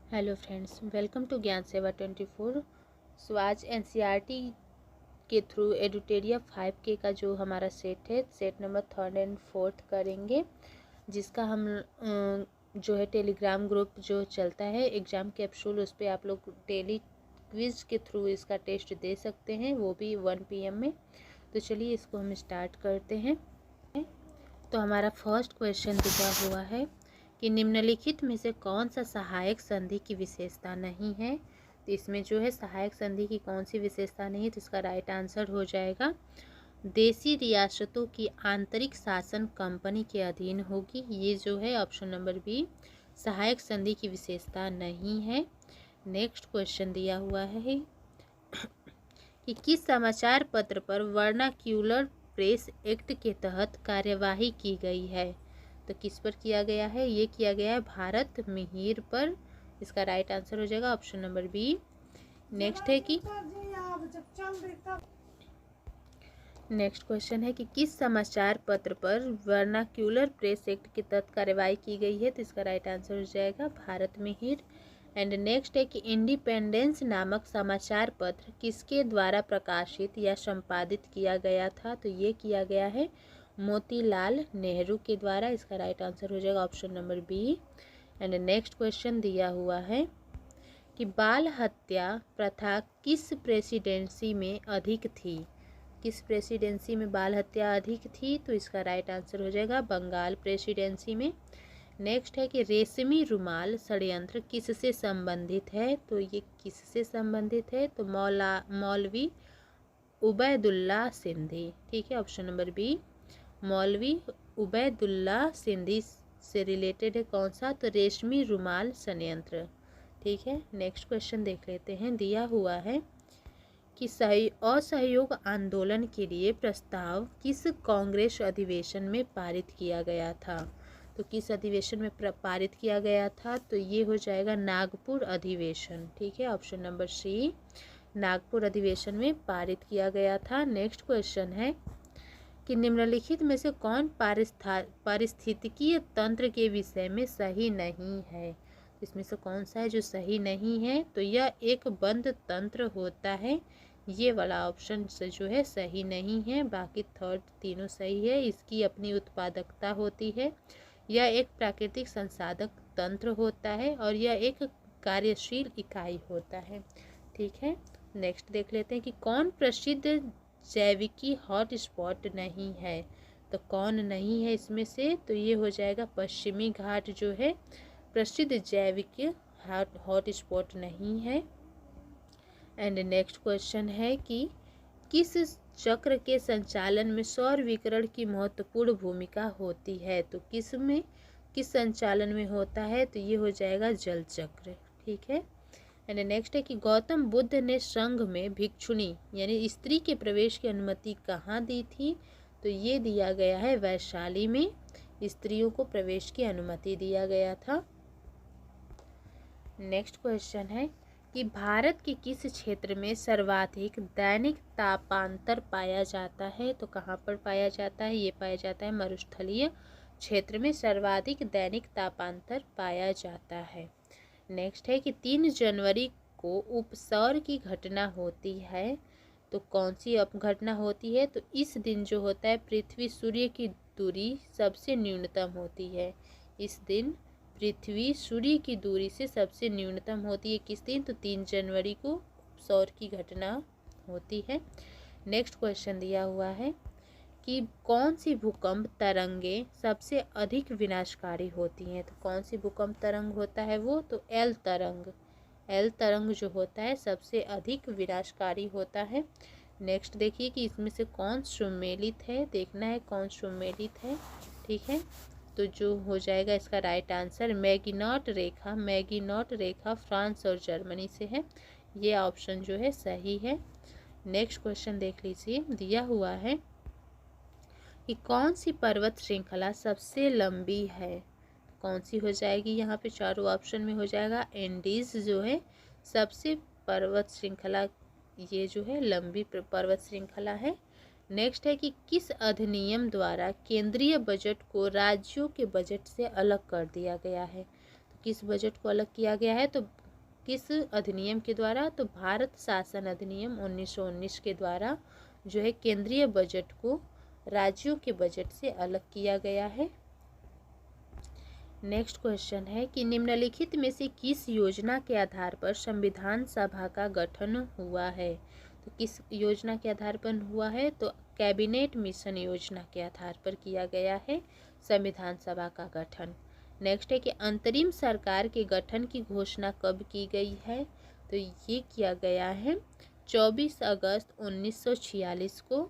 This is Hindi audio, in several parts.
हेलो फ्रेंड्स, वेलकम टू ज्ञान सेवा 24। सो आज एनसीईआरटी के थ्रू एडुटेरिया 5K का जो हमारा सेट है, set number 3rd and 4th करेंगे, जिसका हम जो है टेलीग्राम ग्रुप जो चलता है एग्ज़ाम कैप्सूल, उस पर आप लोग डेली क्विज के थ्रू इसका टेस्ट दे सकते हैं, वो भी 1 PM में। तो चलिए इसको हम स्टार्ट करते हैं। तो हमारा फर्स्ट क्वेश्चन दिया हुआ है कि निम्नलिखित में से कौन सा सहायक संधि की विशेषता नहीं है। तो इसमें जो है सहायक संधि की कौन सी विशेषता नहीं है, तो इसका राइट आंसर हो जाएगा देशी रियासतों की आंतरिक शासन कंपनी के अधीन होगी। ये जो है ऑप्शन नंबर बी सहायक संधि की विशेषता नहीं है। नेक्स्ट क्वेश्चन दिया हुआ है कि किस समाचार पत्र पर वर्नाक्यूलर प्रेस एक्ट के तहत कार्यवाही की गई है। तो किस पर किया गया है, ये किया गया है भारत मिहिर पर। इसका राइट आंसर हो जाएगा ऑप्शन नंबर बी। नेक्स्ट है कि नेक्स्ट क्वेश्चन है कि किस समाचार पत्र पर वर्नाक्यूलर प्रेस एक्ट के तहत कार्यवाही की गई है। तो इसका राइट आंसर हो जाएगा भारत मिहिर। एंड नेक्स्ट है कि इंडिपेंडेंस नामक समाचार पत्र किसके द्वारा प्रकाशित या संपादित किया गया था। तो ये किया गया है मोतीलाल नेहरू के द्वारा। इसका राइट आंसर हो जाएगा option number B. And next question दिया हुआ है कि बाल हत्या प्रथा किस प्रेसिडेंसी में अधिक थी। किस प्रेसिडेंसी में बाल हत्या अधिक थी। तो इसका राइट आंसर हो जाएगा बंगाल प्रेसिडेंसी में। नेक्स्ट है कि रेशमी रुमाल षड्यंत्र किससे संबंधित है। तो ये किससे संबंधित है, तो मौलवी उबैदुल्ला सिंधी। ठीक है, ऑप्शन नंबर बी मौलवी उबैदुल्ला सिंधी से रिलेटेड है कौन सा, तो रेशमी रुमाल षड्यंत्र। ठीक है, नेक्स्ट क्वेश्चन देख लेते हैं। दिया हुआ है कि असहयोग आंदोलन के लिए प्रस्ताव किस कांग्रेस अधिवेशन में पारित किया गया था। तो किस अधिवेशन में पारित किया गया था, तो ये हो जाएगा नागपुर अधिवेशन। ठीक है, ऑप्शन नंबर सी नागपुर अधिवेशन में पारित किया गया था। नेक्स्ट क्वेश्चन है कि निम्नलिखित में से कौन पारिस्थितिकीय तंत्र के विषय में सही नहीं है। इसमें से कौन सा है जो सही नहीं है, तो यह एक बंद तंत्र होता है। ये वाला ऑप्शन से जो है सही नहीं है, बाकी थर्ड तीनों सही है। इसकी अपनी उत्पादकता होती है, यह एक प्राकृतिक संसाधक तंत्र होता है और यह एक कार्यशील इकाई होता है। ठीक है, नेक्स्ट देख लेते हैं कि कौन प्रसिद्ध जैविकी हॉटस्पॉट नहीं है। तो कौन नहीं है इसमें से, तो ये हो जाएगा पश्चिमी घाट जो है प्रसिद्ध जैविक हॉटस्पॉट नहीं है। एंड नेक्स्ट क्वेश्चन है कि किस चक्र के संचालन में सौर विकिरण की महत्वपूर्ण भूमिका होती है। तो किस संचालन में होता है, तो ये हो जाएगा जल चक्र। ठीक है, एंड नेक्स्ट है कि गौतम बुद्ध ने संघ में भिक्षुणी यानी स्त्री के प्रवेश की अनुमति कहाँ दी थी। तो ये दिया गया है वैशाली में, स्त्रियों को प्रवेश की अनुमति दिया गया था। नेक्स्ट क्वेश्चन है कि भारत के किस क्षेत्र में सर्वाधिक दैनिक तापांतर पाया जाता है। तो कहाँ पर पाया जाता है, ये पाया जाता है मरुस्थलीय क्षेत्र में सर्वाधिक दैनिक तापांतर पाया जाता है। नेक्स्ट है कि 3 जनवरी को उपसौर की घटना होती है। तो कौन सी घटना होती है, तो इस दिन जो होता है पृथ्वी सूर्य की दूरी सबसे न्यूनतम होती है। इस दिन पृथ्वी सूर्य की दूरी से सबसे न्यूनतम होती है किस दिन, तो 3 जनवरी को सौर की घटना होती है। नेक्स्ट क्वेश्चन दिया हुआ है कि कौन सी भूकंप तरंगें सबसे अधिक विनाशकारी होती हैं। तो कौन सी भूकंप तरंग होता है वो, तो एल तरंग जो होता है सबसे अधिक विनाशकारी होता है। नेक्स्ट देखिए कि इसमें से कौन सुमेलित है, देखना है कौन सुमेलित है। ठीक है, तो जो हो जाएगा इसका राइट आंसर मैगिनॉट रेखा फ्रांस और जर्मनी से है। ये ऑप्शन जो है सही है। नेक्स्ट क्वेश्चन देख लीजिए। दिया हुआ है कि कौन सी पर्वत श्रृंखला सबसे लंबी है। कौन सी हो जाएगी, यहाँ पे चारों ऑप्शन में हो जाएगा एंडीज जो है सबसे पर्वत श्रृंखला, ये जो है लंबी पर्वत श्रृंखला है। नेक्स्ट है कि किस अधिनियम द्वारा केंद्रीय बजट को राज्यों के बजट से अलग कर दिया गया है। तो किस बजट को अलग किया गया है, तो किस अधिनियम के द्वारा, तो भारत शासन अधिनियम 1919 के द्वारा जो है केंद्रीय बजट को राज्यों के बजट से अलग किया गया है। नेक्स्ट क्वेश्चन है कि निम्नलिखित में से किस योजना के आधार पर संविधान सभा का गठन हुआ है। तो किस योजना के आधार पर हुआ है, तो कैबिनेट मिशन योजना के आधार पर किया गया है संविधान सभा का गठन। नेक्स्ट है कि अंतरिम सरकार के गठन की घोषणा कब की गई है, तो ये किया गया है 24 अगस्त 1946 को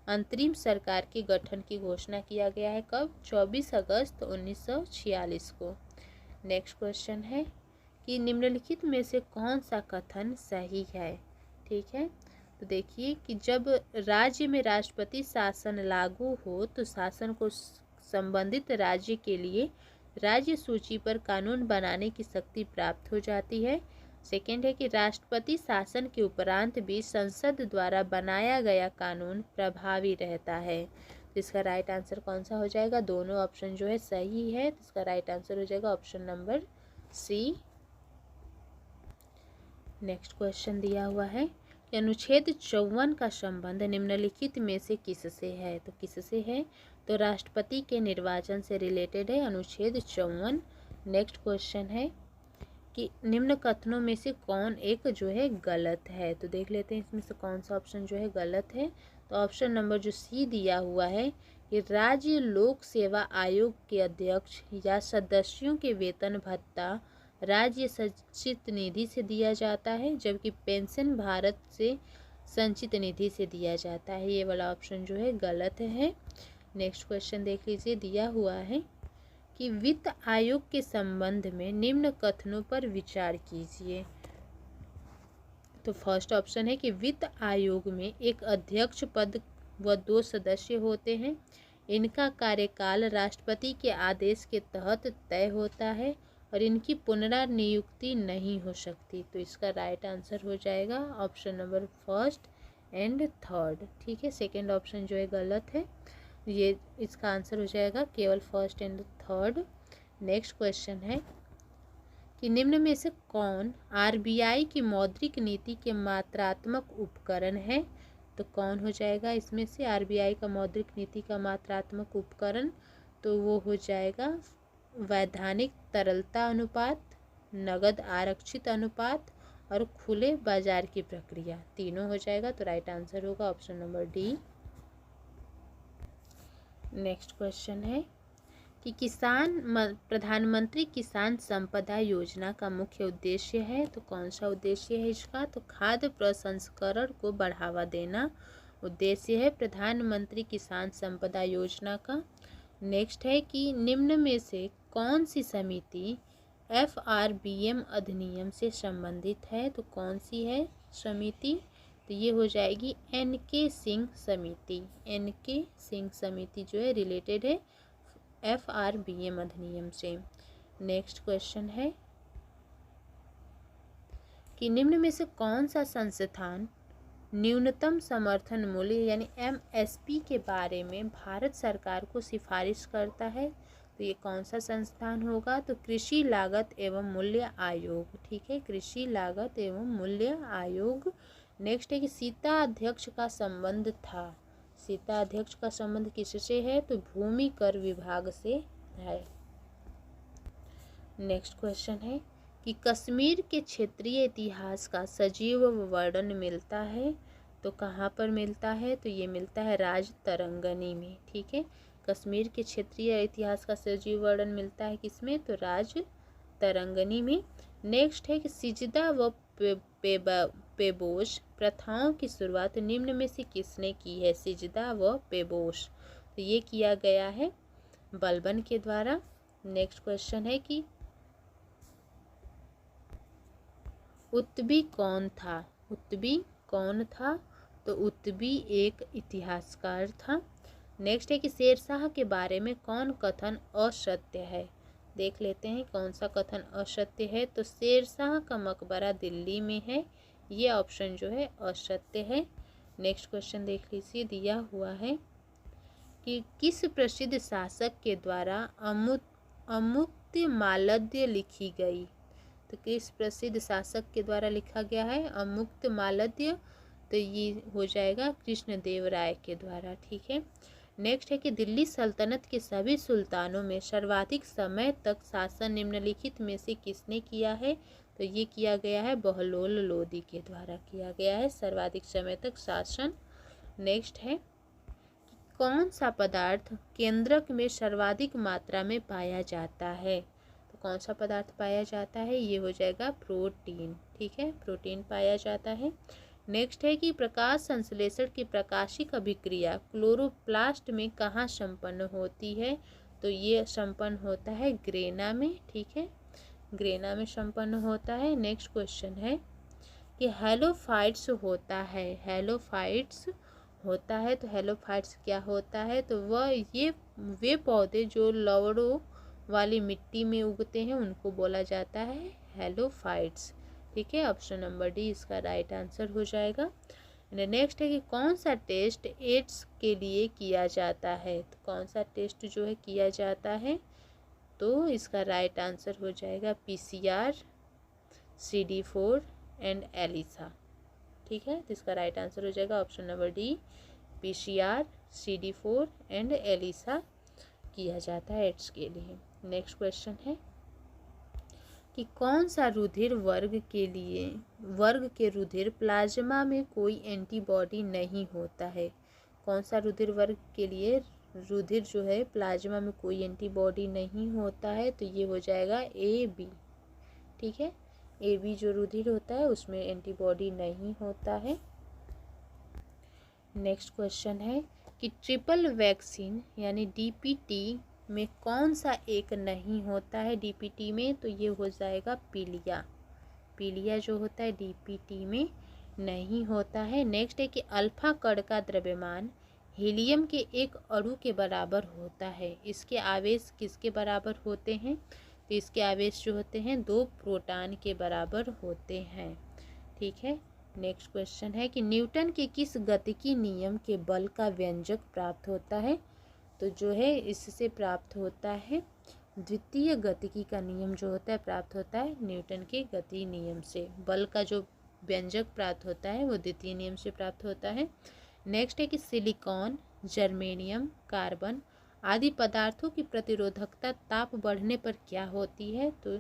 अंतरिम सरकार के गठन की घोषणा किया गया है। कब? 24 अगस्त 1946 को। नेक्स्ट क्वेश्चन है कि निम्नलिखित में से कौन सा कथन सही है। ठीक है, तो देखिए कि जब राज्य में राष्ट्रपति शासन लागू हो तो शासन को संबंधित राज्य के लिए राज्य सूची पर कानून बनाने की शक्ति प्राप्त हो जाती है। सेकेंड है कि राष्ट्रपति शासन के उपरांत भी संसद द्वारा बनाया गया कानून प्रभावी रहता है। तो इसका राइट आंसर कौन सा हो जाएगा? दोनों ऑप्शन जो है सही है, तो इसका राइट आंसर हो जाएगा option number C. Next question दिया हुआ है कि अनुच्छेद 54 का संबंध निम्नलिखित में से किससे है। तो किससे है? तो राष्ट्रपति के निर्वाचन से रिलेटेड है अनुच्छेद 54। नेक्स्ट क्वेश्चन है कि निम्न कथनों में से कौन एक जो है गलत है। तो देख लेते हैं इसमें से कौन सा ऑप्शन जो है गलत है। तो ऑप्शन नंबर जो सी दिया हुआ है कि राज्य लोक सेवा आयोग के अध्यक्ष या सदस्यों के वेतन भत्ता राज्य संचित निधि से दिया जाता है, जबकि पेंशन भारत से संचित निधि से दिया जाता है। ये वाला ऑप्शन जो है गलत है। नेक्स्ट क्वेश्चन देख लीजिए, दिया हुआ है कि वित्त आयोग के संबंध में निम्न कथनों पर विचार कीजिए। तो फर्स्ट ऑप्शन है कि वित्त आयोग में एक अध्यक्ष पद व 2 सदस्य होते हैं। इनका कार्यकाल राष्ट्रपति के आदेश के तहत तय होता है और इनकी पुनर्नियुक्ति नहीं हो सकती। तो इसका राइट आंसर हो जाएगा option number first and third. ठीक है, सेकेंड ऑप्शन जो है गलत है, ये इसका आंसर हो जाएगा केवल first and third. Next question है कि निम्न में से कौन आरबीआई की मौद्रिक नीति के मात्रात्मक उपकरण है। तो कौन हो जाएगा इसमें से आरबीआई का मौद्रिक नीति का मात्रात्मक उपकरण? तो वो हो जाएगा वैधानिक तरलता अनुपात, नगद आरक्षित अनुपात और खुले बाजार की प्रक्रिया, तीनों हो जाएगा। तो राइट आंसर होगा option number D. Next question है कि प्रधानमंत्री किसान संपदा योजना का मुख्य उद्देश्य है। तो कौन सा उद्देश्य है इसका? तो खाद्य प्रसंस्करण को बढ़ावा देना उद्देश्य है प्रधानमंत्री किसान संपदा योजना का। नेक्स्ट है कि निम्न में से कौन सी समिति FRBM अधिनियम से संबंधित है। तो कौन सी है समिति? तो ये हो जाएगी NK सिंह समिति। NK सिंह समिति जो है रिलेटेड है FRBM अधिनियम से। नेक्स्ट क्वेश्चन है कि निम्न में से कौन सा संस्थान न्यूनतम समर्थन मूल्य यानी MSP के बारे में भारत सरकार को सिफारिश करता है। तो ये कौन सा संस्थान होगा? तो कृषि लागत एवं मूल्य आयोग। ठीक है, कृषि लागत एवं मूल्य आयोग। नेक्स्ट है कि सीता अध्यक्ष का संबंध था। सीता अध्यक्ष का संबंध किससे है? तो भूमि कर विभाग से है। नेक्स्ट क्वेश्चन है कि कश्मीर के क्षेत्रीय इतिहास का सजीव वर्णन मिलता है। तो कहाँ पर मिलता है? तो ये मिलता है राजतरंगनी में। ठीक है, कश्मीर के क्षेत्रीय इतिहास का सजीव वर्णन मिलता है किसमें? तो राजतरंगनी में। नेक्स्ट है कि सिजदा व पेबोश प्रथाओं की शुरुआत निम्न में से किसने की है? सिजदा व पेबोश, तो ये किया गया है बलबन के द्वारा। नेक्स्ट क्वेश्चन है कि उत्बी कौन था? उत्बी कौन था? तो उत्बी एक इतिहासकार था। नेक्स्ट है कि शेरशाह के बारे में कौन कथन असत्य है? देख लेते हैं कौन सा कथन असत्य है। तो शेरशाह का मकबरा दिल्ली में है, ये ऑप्शन जो है असत्य है। नेक्स्ट क्वेश्चन देख लीजिए, दिया हुआ है कि किस प्रसिद्ध शासक के द्वारा अमुक्त अमुक्त मालद्य लिखी गई? तो किस प्रसिद्ध शासक के द्वारा लिखा गया है अमुक्त मालद्य? तो ये हो जाएगा कृष्णदेव राय के द्वारा। ठीक है। नेक्स्ट है कि दिल्ली सल्तनत के सभी सुल्तानों में सर्वाधिक समय तक शासन निम्नलिखित में से किसने किया है? तो ये किया गया है बहलोल लोदी के द्वारा किया गया है सर्वाधिक समय तक शासन। नेक्स्ट है कौन सा पदार्थ केंद्रक में सर्वाधिक मात्रा में पाया जाता है? तो कौन सा पदार्थ पाया जाता है? ये हो जाएगा प्रोटीन। ठीक है, प्रोटीन पाया जाता है। नेक्स्ट है कि प्रकाश संश्लेषण की प्रकाशिक अभिक्रिया क्लोरोप्लास्ट में कहाँ संपन्न होती है? तो ये संपन्न होता है ग्रेना में। ठीक है, ग्रेना में संपन्न होता है। नेक्स्ट क्वेश्चन है कि हेलोफाइट्स होता है, हेलोफाइट्स होता है तो हेलोफाइट्स क्या होता है? तो वे पौधे जो लवड़ों वाली मिट्टी में उगते हैं उनको बोला जाता है हेलोफाइट्स। ठीक है, ऑप्शन नंबर डी इसका राइट आंसर हो जाएगा। नेक्स्ट है कि कौन सा टेस्ट एड्स के लिए किया जाता है? तो कौन सा टेस्ट जो है किया जाता है? तो इसका राइट आंसर हो जाएगा PCR, CD4 एंड एलिसा। ठीक है, तो इसका राइट आंसर हो जाएगा option number D PCR, CD4 and ELISA किया जाता है एड्स के लिए। नेक्स्ट क्वेश्चन है कि कौन सा रुधिर वर्ग के रुधिर प्लाज्मा में कोई एंटीबॉडी नहीं होता है? कौन सा रुधिर वर्ग के लिए रुधिर जो है प्लाज्मा में कोई एंटीबॉडी नहीं होता है? तो ये हो जाएगा AB। ठीक है, AB जो रुधिर होता है उसमें एंटीबॉडी नहीं होता है। नेक्स्ट क्वेश्चन है कि ट्रिपल वैक्सीन यानी DPT में कौन सा एक नहीं होता है DPT में? तो ये हो जाएगा पीलिया। पीलिया जो होता है DPT में नहीं होता है। नेक्स्ट है कि अल्फा कण का द्रव्यमान हीलियम के एक अणु के बराबर होता है। इसके आवेश किसके बराबर होते हैं? तो इसके आवेश जो होते हैं 2 प्रोटॉन के बराबर होते हैं। ठीक है, नेक्स्ट क्वेश्चन है कि न्यूटन के किस गतिकी नियम के बल का व्यंजक प्राप्त होता है? तो जो है इससे प्राप्त होता है द्वितीय गतिकी का नियम जो होता है प्राप्त होता है न्यूटन के गति नियम से। बल का जो व्यंजक प्राप्त होता है वो द्वितीय नियम से प्राप्त होता है। नेक्स्ट है कि सिलिकॉन, जर्मेनियम, कार्बन आदि पदार्थों की प्रतिरोधकता ताप बढ़ने पर क्या होती है? तो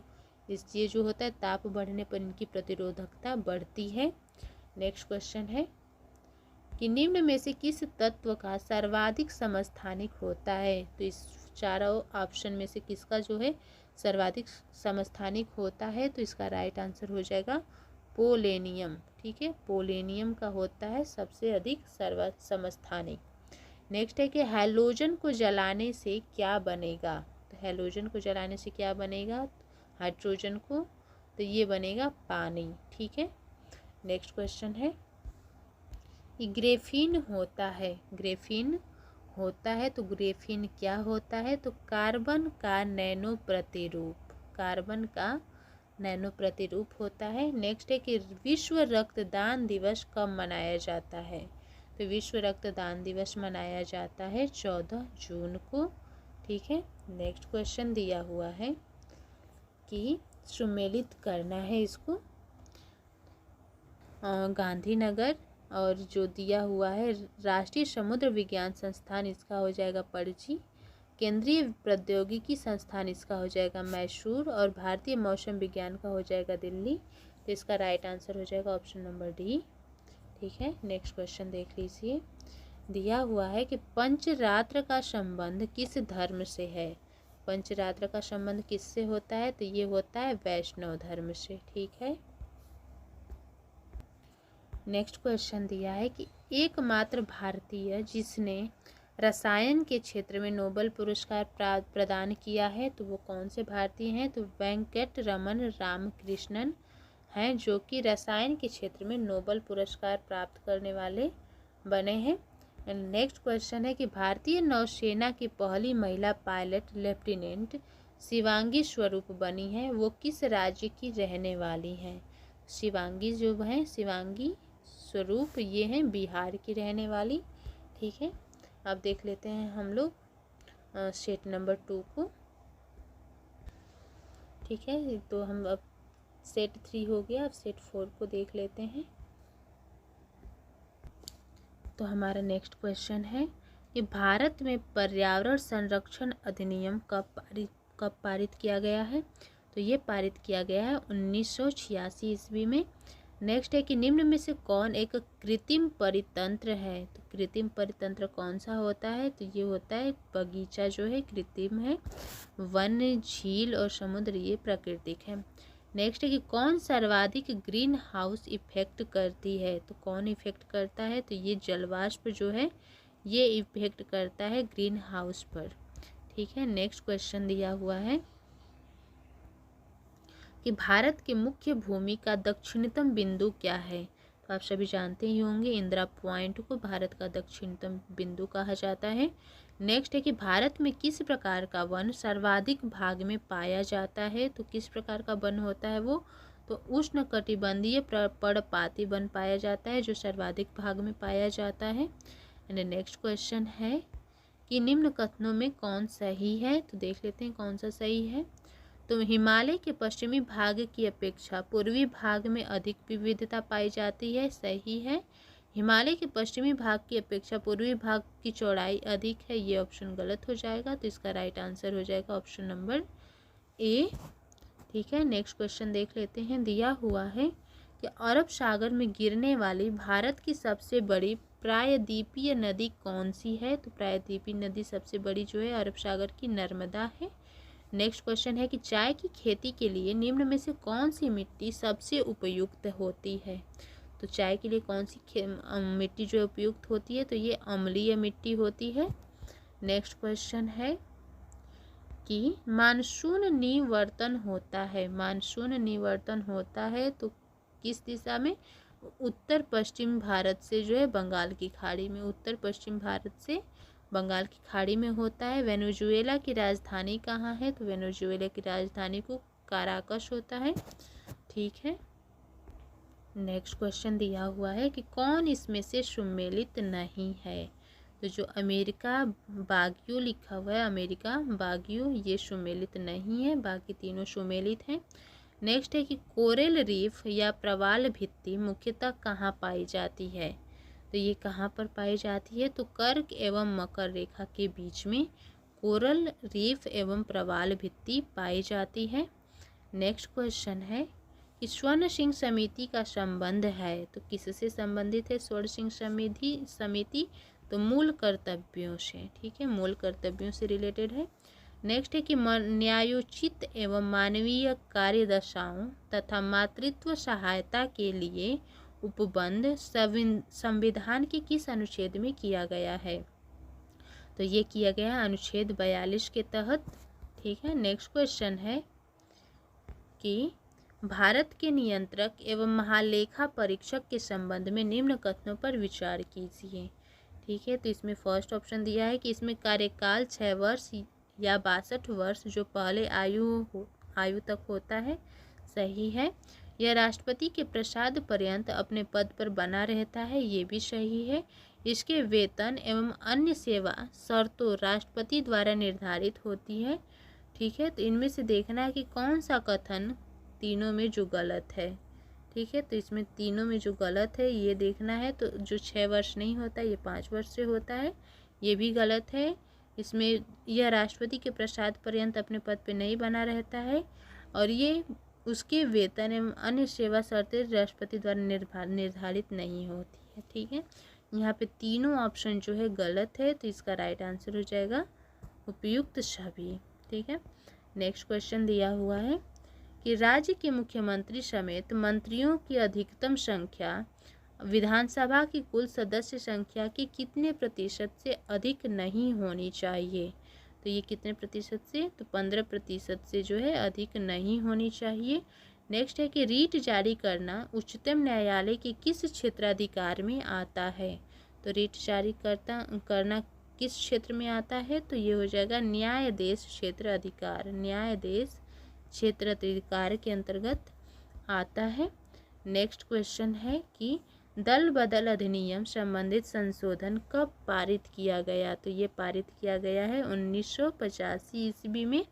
ये जो होता है ताप बढ़ने पर इनकी प्रतिरोधकता बढ़ती है। नेक्स्ट क्वेश्चन है कि निम्न में से किस तत्व का सर्वाधिक समस्थानिक होता है? तो इस चारों ऑप्शन में से किसका जो है सर्वाधिक समस्थानिक होता है? तो इसका राइट आंसर हो जाएगा पोलेनियम। ठीक है, पोलेनियम का होता है सबसे अधिक समस्थानिक। नेक्स्ट है कि हैलोजन को जलाने से क्या बनेगा? तो हैलोजन को जलाने से क्या बनेगा? हाइड्रोजन को, तो ये बनेगा पानी। ठीक है, नेक्स्ट क्वेश्चन है कि ग्रेफीन होता है, ग्रेफीन होता है तो ग्रेफीन क्या होता है? तो कार्बन का नैनो प्रतिरूप, कार्बन का नैनो प्रतिरूप होता है। नेक्स्ट है कि विश्व रक्तदान दिवस कब मनाया जाता है? तो विश्व रक्तदान दिवस मनाया जाता है 14 जून को। ठीक है, नेक्स्ट क्वेश्चन दिया हुआ है कि सुमेलित करना है इसको गांधीनगर, और जो दिया हुआ है राष्ट्रीय समुद्र विज्ञान संस्थान इसका हो जाएगा पणजी, केंद्रीय प्रौद्योगिकी संस्थान इसका हो जाएगा मैसूर, और भारतीय मौसम विज्ञान का हो जाएगा दिल्ली। तो इसका राइट आंसर हो जाएगा ऑप्शन नंबर डी। ठीक है, नेक्स्ट क्वेश्चन देख लीजिए। दिया हुआ है कि पंचरात्र का संबंध किस धर्म से है? पंचरात्र का संबंध किससे होता है? तो ये होता है वैष्णव धर्म से। ठीक है, नेक्स्ट क्वेश्चन दिया है कि एकमात्र भारतीय जिसने रसायन के क्षेत्र में नोबेल पुरस्कार प्रदान किया है, तो वो कौन से भारतीय हैं? तो वेंकट रमन रामकृष्णन हैं, जो कि रसायन के क्षेत्र में नोबेल पुरस्कार प्राप्त करने वाले बने हैं। नेक्स्ट क्वेश्चन है कि भारतीय नौसेना की पहली महिला पायलट लेफ्टिनेंट शिवांगी स्वरूप बनी है, वो किस राज्य की रहने वाली हैं? शिवांगी जो है शिवांगी स्वरूप ये हैं बिहार की रहने वाली। ठीक है, अब देख लेते हैं हम लोग सेट नंबर 2 को। ठीक है, तो हम अब सेट 3 हो गया, अब सेट 4 को देख लेते हैं। तो हमारा नेक्स्ट क्वेश्चन है कि भारत में पर्यावरण संरक्षण अधिनियम कब पारित किया गया है? तो ये पारित किया गया है 1986 ईस्वी में। नेक्स्ट है कि निम्न में से कौन एक कृत्रिम परितंत्र है? तो कृत्रिम परितंत्र कौन सा होता है? तो ये होता है बगीचा, जो है कृत्रिम है। वन, झील और समुद्र ये प्राकृतिक है। नेक्स्ट है कि कौन सर्वाधिक ग्रीन हाउस इफेक्ट करती है? तो कौन इफेक्ट करता है? तो ये जलवाष्प जो है ये इफेक्ट करता है ग्रीन हाउस पर। ठीक है, नेक्स्ट क्वेश्चन दिया हुआ है कि भारत के मुख्य भूमि का दक्षिणतम बिंदु क्या है? तो आप सभी जानते ही होंगे, इंदिरा पॉइंट को भारत का दक्षिणतम बिंदु कहा जाता है। नेक्स्ट है कि भारत में किस प्रकार का वन सर्वाधिक भाग में पाया जाता है? तो किस प्रकार का वन होता है वो? तो उष्णकटिबंधीय पर्णपाती वन पाया जाता है, जो सर्वाधिक भाग में पाया जाता है। एंड नेक्स्ट क्वेश्चन है कि निम्न कथनों में कौन सही है? तो देख लेते हैं कौन सा सही है। तो हिमालय के पश्चिमी भाग की अपेक्षा पूर्वी भाग में अधिक विविधता पाई जाती है, सही है। हिमालय के पश्चिमी भाग की अपेक्षा पूर्वी भाग की चौड़ाई अधिक है, ये ऑप्शन गलत हो जाएगा। तो इसका राइट आंसर हो जाएगा ऑप्शन नंबर ए। ठीक है, नेक्स्ट क्वेश्चन देख लेते हैं। दिया हुआ है कि अरब सागर में गिरने वाली भारत की सबसे बड़ी प्रायद्वीपीय नदी कौन सी है? तो प्रायद्वीपीय नदी सबसे बड़ी जो है अरब सागर की नर्मदा है। नेक्स्ट क्वेश्चन है कि चाय की खेती के लिए निम्न में से कौन सी मिट्टी सबसे उपयुक्त होती है? तो चाय के लिए कौन सी मिट्टी जो उपयुक्त होती है? तो ये अम्लीय मिट्टी होती है। नेक्स्ट क्वेश्चन है कि मानसून निवर्तन होता है, मानसून निवर्तन होता है तो किस दिशा में? उत्तर पश्चिम भारत से जो है बंगाल की खाड़ी में, उत्तर पश्चिम भारत से बंगाल की खाड़ी में होता है। वेनेजुएला की राजधानी कहाँ है? तो वेनेजुएला की राजधानी को काराकस होता है। ठीक है, नेक्स्ट क्वेश्चन दिया हुआ है कि कौन इसमें से सुमेलित नहीं है? तो जो अमेरिका बाग्यू लिखा हुआ है, अमेरिका बाग्यू, ये सुमेलित नहीं है, बाकी तीनों सुमेलित हैं। नेक्स्ट है कि कोरल रीफ या प्रवाल भित्ति मुख्यतः कहाँ पाई जाती है? तो ये कहाँ पर पाई जाती है? तो कर्क एवं मकर रेखा के बीच में कोरल रीफ एवं प्रवाल भित्ति पाई जाती है। नेक्स्ट क्वेश्चन है कि स्वर्ण सिंह समिति का संबंध है, तो किससे संबंधित है स्वर्ण सिंह समिति? तो मूल कर्तव्यों से। ठीक है, मूल कर्तव्यों से रिलेटेड है। नेक्स्ट है कि न्यायोचित एवं मानवीय कार्यदशाओं तथा मातृत्व सहायता के लिए उपबंध संविधान के किस अनुच्छेद में किया गया है? तो ये किया गया अनुच्छेद 42 के तहत। ठीक है, नेक्स्ट क्वेश्चन है कि भारत के नियंत्रक एवं महालेखा परीक्षक के संबंध में निम्न कथनों पर विचार कीजिए। ठीक है, तो इसमें फर्स्ट ऑप्शन दिया है कि इसमें कार्यकाल 6 वर्ष या 62 वर्ष जो पहले आयु तक होता है, सही है। यह राष्ट्रपति के प्रसाद पर्यंत अपने पद पर बना रहता है, ये भी सही है। इसके वेतन एवं अन्य सेवा शर्तों राष्ट्रपति द्वारा निर्धारित होती है। ठीक है, तो इनमें से देखना है कि कौन सा कथन तीनों में जो गलत है। ठीक है, तो इसमें तीनों में जो गलत है ये देखना है। तो जो 6 वर्ष नहीं होता ये 5 वर्ष से होता है, ये भी गलत है। इसमें यह राष्ट्रपति के प्रसाद पर्यंत अपने पद पे नहीं बना रहता है, और ये उसके वेतन एवं अन्य सेवा शर्तें राष्ट्रपति द्वारा निर्धारित नहीं होती है। ठीक है, यहाँ पे तीनों ऑप्शन जो है गलत है, तो इसका राइट आंसर हो जाएगा उपयुक्त सभी। ठीक है, नेक्स्ट क्वेश्चन दिया हुआ है कि राज्य के मुख्यमंत्री समेत मंत्रियों की अधिकतम संख्या विधानसभा की कुल सदस्य संख्या के कितने प्रतिशत से अधिक नहीं होनी चाहिए? तो ये कितने प्रतिशत से? तो 15% से जो है अधिक नहीं होनी चाहिए। नेक्स्ट है कि रीट जारी करना उच्चतम न्यायालय के किस क्षेत्राधिकार में आता है? तो रीट जारी करना किस क्षेत्र में आता है? तो ये हो जाएगा न्यायाधीश क्षेत्र अधिकार, न्यायाधीश क्षेत्र अधिकार के अंतर्गत आता है। नेक्स्ट क्वेश्चन है कि दल बदल अधिनियम संबंधित संशोधन कब पारित किया गया? तो ये पारित किया गया है 1985 ईस्वी में।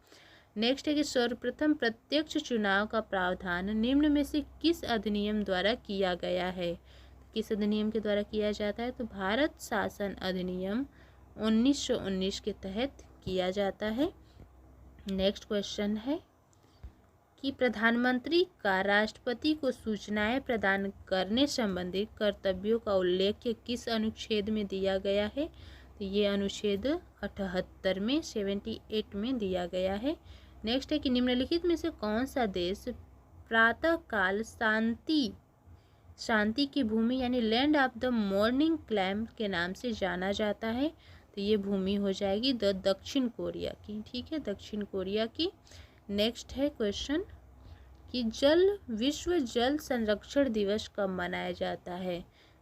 नेक्स्ट है कि सर्वप्रथम प्रत्यक्ष चुनाव का प्रावधान निम्न में से किस अधिनियम द्वारा किया गया है? किस अधिनियम के द्वारा किया जाता है? तो भारत शासन अधिनियम 1919 के तहत किया जाता है। नेक्स्ट क्वेश्चन है कि प्रधानमंत्री का राष्ट्रपति को सूचनाएं प्रदान करने संबंधी कर्तव्यों का उल्लेख किस अनुच्छेद में दिया गया है? तो ये अनुच्छेद 78 में 78 में दिया गया है। नेक्स्ट है कि निम्नलिखित में से कौन सा देश प्रातःकाल शांति की भूमि यानी land of the morning calm के नाम से जाना जाता है? तो ये भूमि हो जाएगी दक्षिण कोरिया की। ठीक है, दक्षिण कोरिया की। नेक्स्ट है क्वेश्चन कि विश्व जल संरक्षण दिवस कब मनाया जाता है?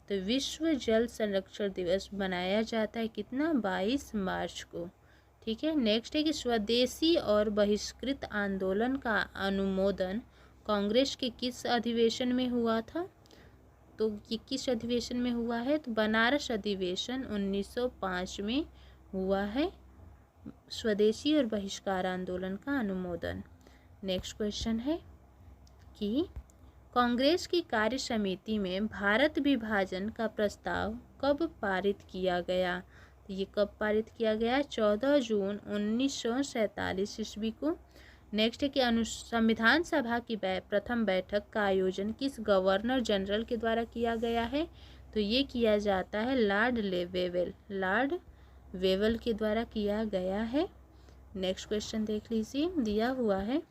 तो विश्व जल संरक्षण दिवस मनाया जाता है कितना? 22 मार्च को। ठीक है। नेक्स्ट है कि स्वदेशी और बहिष्कृत आंदोलन का अनुमोदन कांग्रेस के किस अधिवेशन में हुआ था? तो ये किस अधिवेशन में हुआ है? तो बनारस अधिवेशन 1905 में हुआ है स्वदेशी और बहिष्कार आंदोलन का अनुमोदन। नेक्स्ट क्वेश्चन है कि कांग्रेस की कार्य समिति में भारत विभाजन का प्रस्ताव कब पारित किया गया? तो ये कब पारित किया गया? 14 जून 1947 ईस्वी को। नेक्स्ट है कि संविधान सभा की प्रथम बैठक का आयोजन किस गवर्नर जनरल के द्वारा किया गया है? तो ये किया जाता है लॉर्ड वेवेल के द्वारा किया गया है। नेक्स्ट क्वेश्चन देख लीजिए, दिया हुआ है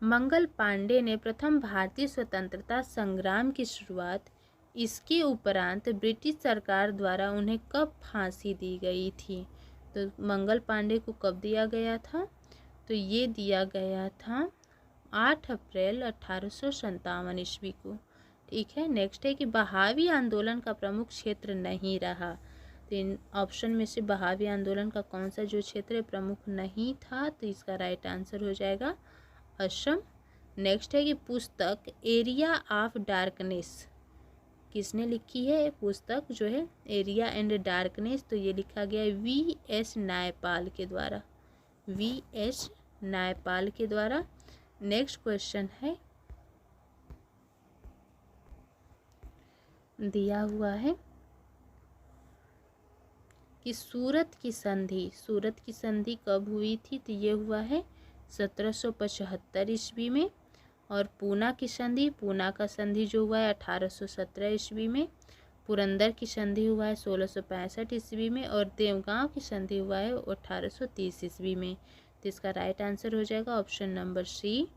मंगल पांडे ने प्रथम भारतीय स्वतंत्रता संग्राम की शुरुआत इसके उपरांत ब्रिटिश सरकार द्वारा उन्हें कब फांसी दी गई थी? तो मंगल पांडे को कब दिया गया था? तो ये दिया गया था 8 अप्रैल 1857 ईस्वी को। ठीक है। नेक्स्ट है कि बहावी आंदोलन का प्रमुख क्षेत्र नहीं रहा। तो इन ऑप्शन में से बहावी आंदोलन का कौन सा जो क्षेत्र प्रमुख नहीं था? तो इसका राइट आंसर हो जाएगा असम। नेक्स्ट है कि पुस्तक एरिया ऑफ डार्कनेस किसने लिखी है? पुस्तक जो है एरिया एंड डार्कनेस, तो ये लिखा गया है V.S. नायपाल के द्वारा। V.S. नायपाल के द्वारा। नेक्स्ट क्वेश्चन है दिया हुआ है कि सूरत की संधि कब हुई थी? तो ये हुआ है 1775 ईस्वी में। और पूना का संधि जो हुआ है 1817 ईस्वी में। पुरंदर की संधि हुआ है 1665 ईस्वी में। और देवगांव की संधि हुआ है 1830 ईस्वी में। तो इसका राइट आंसर हो जाएगा option number C.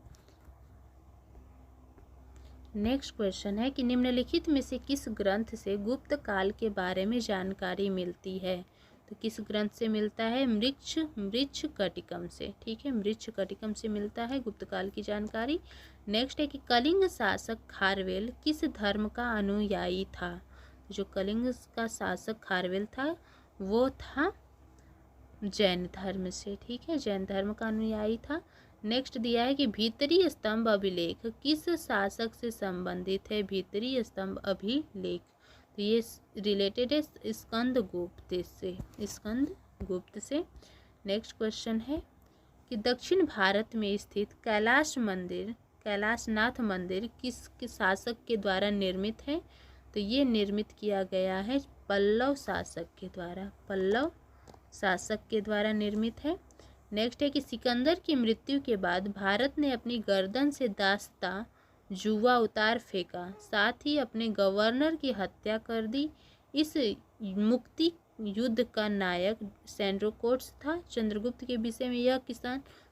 Next question है कि निम्नलिखित में से किस ग्रंथ से गुप्त काल के बारे में जानकारी मिलती है? तो किस ग्रंथ से मिलता है? मृच्छ कटिकम से। ठीक है, मृच्छ कटिकम से मिलता है गुप्त काल की जानकारी। नेक्स्ट है कि कलिंग शासक खारवेल किस धर्म का अनुयायी था? जो कलिंग का शासक खारवेल था वो था जैन धर्म से। ठीक है, जैन धर्म का अनुयायी था। नेक्स्ट दिया है कि भीतरी स्तंभ अभिलेख किस शासक से संबंधित है? भीतरी स्तंभ अभिलेख, तो ये रिलेटेड है स्कंदगुप्त से। नेक्स्ट क्वेश्चन है कि दक्षिण भारत में स्थित कैलाशनाथ मंदिर किस शासक के द्वारा निर्मित है? तो ये निर्मित किया गया है पल्लव शासक के द्वारा निर्मित है। नेक्स्ट है कि सिकंदर की मृत्यु के बाद भारत ने अपनी गर्दन से दास्ता जुआ उतार फेंका, साथ ही अपने गवर्नर की हत्या कर दी। इस मुक्ति युद्ध का नायक सेंड्रोकोट्स था। चंद्रगुप्त के विषय में यह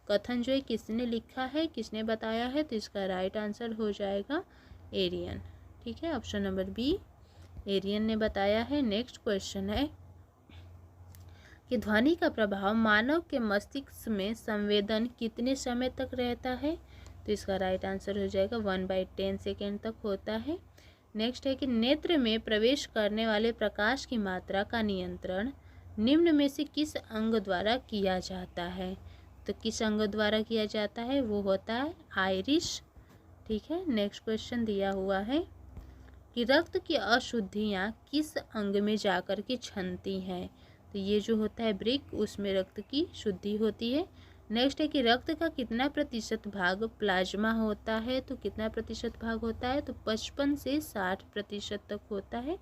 कथन जो है किसने लिखा है, किसने बताया है? तो इसका राइट आंसर हो जाएगा एरियन। ठीक है, ऑप्शन नंबर बी एरियन ने बताया है। नेक्स्ट क्वेश्चन है कि ध्वनि का प्रभाव मानव के मस्तिष्क में संवेदन कितने समय तक रहता है? तो इसका राइट आंसर हो जाएगा 1/10 सेकेंड तक होता है। नेक्स्ट है कि नेत्र में प्रवेश करने वाले प्रकाश की मात्रा का नियंत्रण निम्न में से किस अंग द्वारा किया जाता है? तो किस अंग द्वारा किया जाता है? वो होता है आइरिश। ठीक है। नेक्स्ट क्वेश्चन दिया हुआ है कि रक्त की अशुद्धियाँ किस अंग में जाकर के छनती हैं? तो ये जो होता है ब्रिक, उसमें रक्त की शुद्धि होती है। नेक्स्ट है कि रक्त का कितना प्रतिशत भाग प्लाज्मा होता है, तो कितना प्रतिशत भाग होता है, तो 55 से 60% तक होता है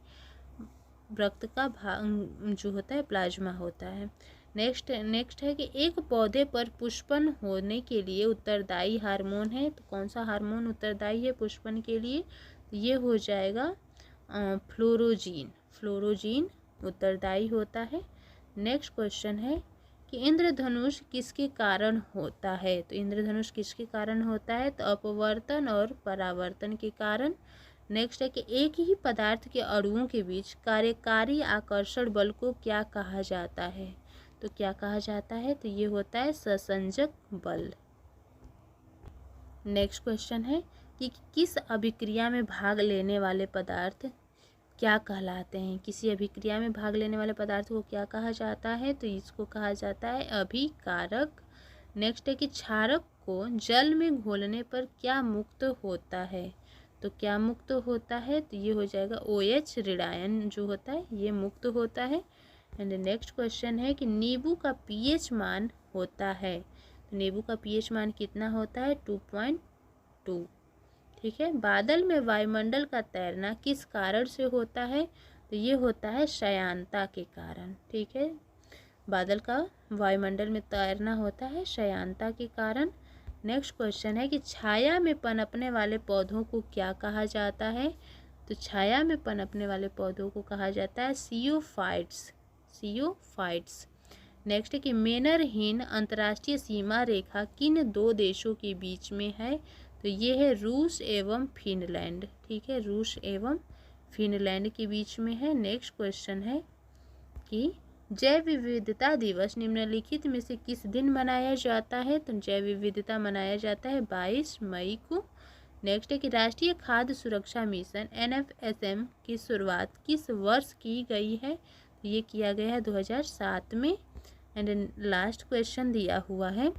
रक्त का भाग जो होता है प्लाज्मा होता है। नेक्स्ट है कि एक पौधे पर पुष्पन होने के लिए उत्तरदायी हार्मोन है, तो कौन सा हार्मोन उत्तरदायी है पुष्पन के लिए, तो ये हो जाएगा फ्लोरोजीन उत्तरदायी होता है। नेक्स्ट क्वेश्चन है कि इंद्रधनुष किसके कारण होता है, तो इंद्रधनुष किसके कारण होता है, तो अपवर्तन और परावर्तन के कारण। नेक्स्ट है कि एक ही पदार्थ के अणुओं के बीच कार्यकारी आकर्षण बल को क्या कहा जाता है, तो क्या कहा जाता है, तो ये होता है सहसंजक बल। नेक्स्ट क्वेश्चन है कि किस अभिक्रिया में भाग लेने वाले पदार्थ क्या कहलाते हैं, किसी अभिक्रिया में भाग लेने वाले पदार्थ को क्या कहा जाता है, तो इसको कहा जाता है अभिकारक। नेक्स्ट है कि क्षारक को जल में घोलने पर क्या मुक्त होता है, तो क्या मुक्त होता है, तो ये हो जाएगा OH ऋणायन जो होता है ये मुक्त होता है। एंड नेक्स्ट क्वेश्चन है कि नींबू का pH मान होता है, तो नींबू का pH मान कितना होता है 2.2। ठीक है। बादल में वायुमंडल का तैरना किस कारण से होता है, तो ये होता है श्यानता के कारण। ठीक है, बादल का वायुमंडल में तैरना होता है श्यानता के कारण। नेक्स्ट क्वेश्चन है कि छाया में पनपने वाले पौधों को क्या कहा जाता है, तो छाया में पनपने वाले पौधों को कहा जाता है सियोफाइट्स। नेक्स्ट है कि मेनरहीन अंतर्राष्ट्रीय सीमा रेखा किन दो देशों के बीच में है, तो ये है रूस एवं फिनलैंड। ठीक है, रूस एवं फिनलैंड के बीच में है। नेक्स्ट क्वेश्चन है कि जैव विविधता दिवस निम्नलिखित में से किस दिन मनाया जाता है, तो जैव विविधता मनाया जाता है 22 मई को। नेक्स्ट है कि राष्ट्रीय खाद्य सुरक्षा मिशन NFSM की शुरुआत किस वर्ष की गई है, तो ये किया गया है 2007 में। एंड लास्ट क्वेश्चन दिया हुआ है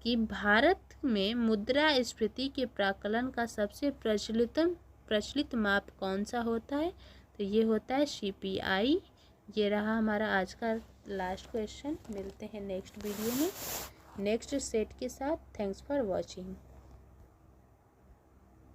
कि भारत में मुद्रास्फीति के प्राकलन का सबसे प्रचलित माप कौन सा होता है, तो ये होता है CPI। ये रहा हमारा आज का लास्ट क्वेश्चन। मिलते हैं नेक्स्ट वीडियो में नेक्स्ट सेट के साथ। Thanks for watching.